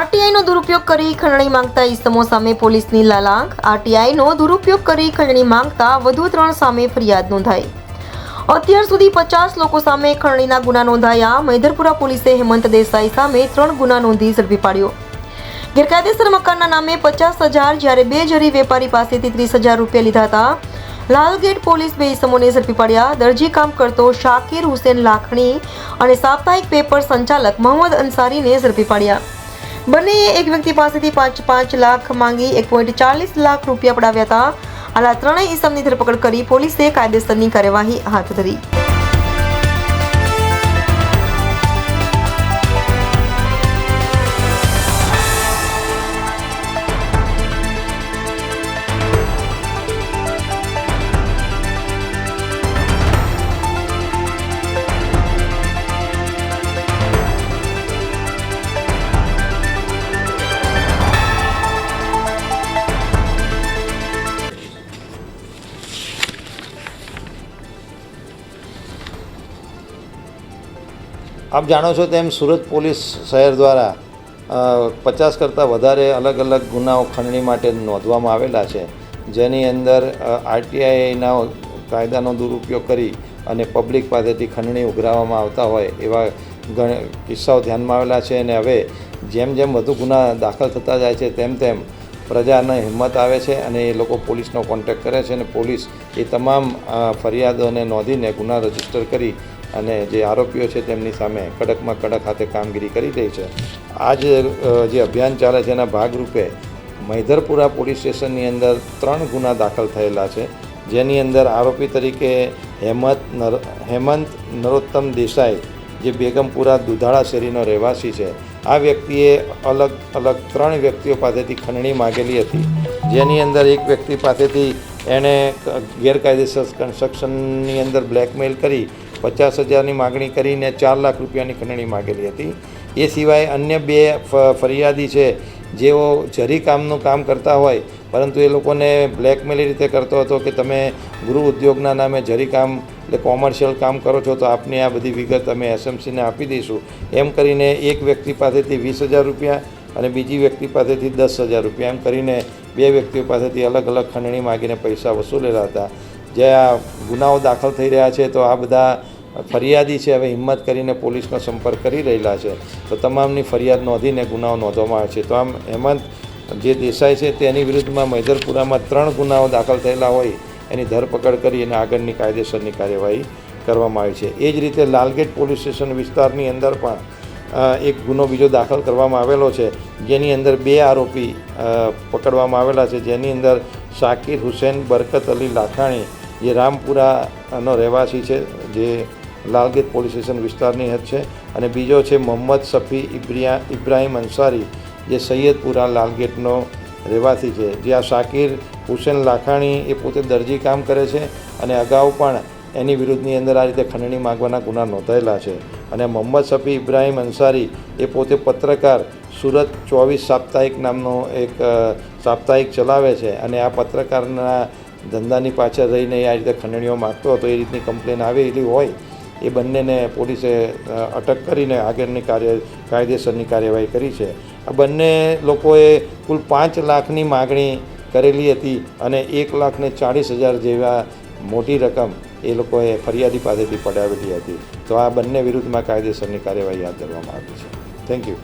આરટીઆઈનો દુરુપયોગ કરી ખંડણી માંગતા ઈસમો સામે પોલીસની લાલાંક। આરટીઆઈનો દુરુપયોગ કરી ખંડણી માંગતા વધુ 3 સામે ફરિયાદ નોંધાઈ। અત્યાર સુધી 50 લોકો સામે ખંડણીના ગુના નોંધાયા। મૈધરપુરા પોલીસે હેમંત દેસાઈ સામે 3 ગુના નોંધી ઝડપી પાડ્યો। ગેરકાયદેસર મકાનના નામે 50,000 જ્યારે 2 જરી વેપારી પાસેથી 30,000 રૂપિયા લીધા હતા। લાલગેટ પોલીસ 2 ઈસમોને ઝડપી પાડ્યા। દરજી કામ કરતો શાકિર હુસેન લાખણી અને સાપ્તાહિક પેપર સંચાલક મોહમ્મદ અંસારીને ઝડપી પાડ્યા। બંનેએ એક વ્યક્તિ પાસેથી 5 લાખ માંગી 1.40 લાખ રૂપિયા પડાવ્યા હતા। હાલ આ ત્રણેય ઈસમની ધરપકડ કરી પોલીસે કાયદેસરની કાર્યવાહી હાથ ધરી। આપ જાણો છો તેમ સુરત પોલીસ શહેર દ્વારા 50 કરતાં વધારે અલગ અલગ ગુનાઓ ખંડણી માટે નોંધવામાં આવેલા છે, જેની અંદર આરટીઆઈના કાયદાનો દુરુપયોગ કરી અને પબ્લિક પાસેથી ખંડણી ઉઘરાવવામાં આવતા હોય એવા ઘણા કિસ્સાઓ ધ્યાનમાં આવેલા છે। અને હવે જેમ જેમ વધુ ગુના દાખલ થતા જાય છે તેમ તેમ પ્રજાને હિંમત આવે છે અને એ લોકો પોલીસનો કોન્ટેક્ટ કરે છે અને પોલીસ એ તમામ ફરિયાદોને નોંધીને ગુના રજીસ્ટર કરી અને જે આરોપીઓ છે તેમની સામે કડકમાં કડક હાથે કામગીરી કરી રહી છે। આ જે અભિયાન ચાલે છે એના ભાગરૂપે મૈધરપુરા પોલીસ સ્ટેશનની અંદર 3 ગુના દાખલ થયેલા છે, જેની અંદર આરોપી તરીકે હેમંત નરોત્તમ દેસાઈ, જે બેગમપુરા દુધાળા શેરીનો રહેવાસી છે। આ વ્યક્તિએ અલગ અલગ 3 વ્યક્તિઓ પાસેથી ખંડણી માગેલી હતી, જેની અંદર એક વ્યક્તિ પાસેથી એણે ગેરકાયદેસર કન્સ્ટ્રક્શનની અંદર બ્લેકમેલ કરી 50,000ની માગણી કરીને 4 લાખ રૂપિયાની ખંડણી માગેલી હતી। એ સિવાય અન્ય 2 ફરિયાદી છે જેઓ જરી કામનું કામ કરતા હોય, પરંતુ એ લોકોને બ્લેકમેલી રીતે કરતો હતો કે તમે ગૃહ ઉદ્યોગના નામે જરી કામ એટલે કોમર્શિયલ કામ કરો છો તો આપની આ બધી વિગત અમે એસએમસીને આપી દઈશું, એમ કરીને એક વ્યક્તિ પાસેથી 20,000 રૂપિયા અને બીજી વ્યક્તિ પાસેથી 10,000 રૂપિયા એમ કરીને 2 વ્યક્તિઓ પાસેથી અલગ અલગ ખંડણી માગીને પૈસા વસૂલેલા હતા। જે આ ગુનાઓ દાખલ થઈ રહ્યા છે તો આ બધા ફરિયાદી છે હવે હિંમત કરીને પોલીસનો સંપર્ક કરી રહેલા છે, તો તમામની ફરિયાદ નોંધીને ગુનાઓ નોંધવામાં આવે છે। તો આમ હેમંત જે દેસાઈ છે તેની વિરુદ્ધમાં મૈધરપુરામાં 3 ગુનાઓ દાખલ થયેલા હોય એની ધરપકડ કરી અને આગળની કાયદેસરની કાર્યવાહી કરવામાં આવી છે। એ જ રીતે લાલગેટ પોલીસ સ્ટેશન વિસ્તારની અંદર પણ એક ગુનો બીજો દાખલ કરવામાં આવેલો છે, જેની અંદર 2 આરોપી પકડવામાં આવેલા છે, જેની અંદર શાકિર હુસેન બરકત અલી લાખાણી, જે રામપુરાનો રહેવાસી છે, જે લાલગેટ પોલીસ સ્ટેશન વિસ્તારની હદ છે, અને બીજો છે મોહમ્મદ શફી ઇબ્રાહીમ અંસારી, જે સૈયદપુરા લાલગેટનો રહેવાસી છે। જે આ શાકિર હુસેન લાખાણી એ પોતે દરજી કામ કરે છે અને અગાઉ પણ એની વિરુદ્ધની અંદર આ રીતે ખંડણી માગવાના ગુના નોંધાયેલા છે। અને મોહમ્મદ શફી ઇબ્રાહીમ અંસારી એ પોતે પત્રકાર સુરત 24 સાપ્તાહિક નામનો એક સાપ્તાહિક ચલાવે છે અને આ પત્રકારના ધંધાની પાછળ રહીને આ રીતે ખંડણીઓ માગતો હતો, એ રીતની કમ્પ્લેન આવેલી હોય એ બંનેને પોલીસે અટક કરીને આગળની કાયદેસરની કાર્યવાહી કરી છે। આ બંને લોકોએ કુલ 5 લાખની માગણી કરેલી હતી અને 1,40,000 જેવા મોટી રકમ એ લોકોએ ફરિયાદી પાસેથી પડાવેલી હતી। તો આ બંને વિરુદ્ધમાં કાયદેસરની કાર્યવાહી હાથ ધરવામાં આવી છે। Thank you.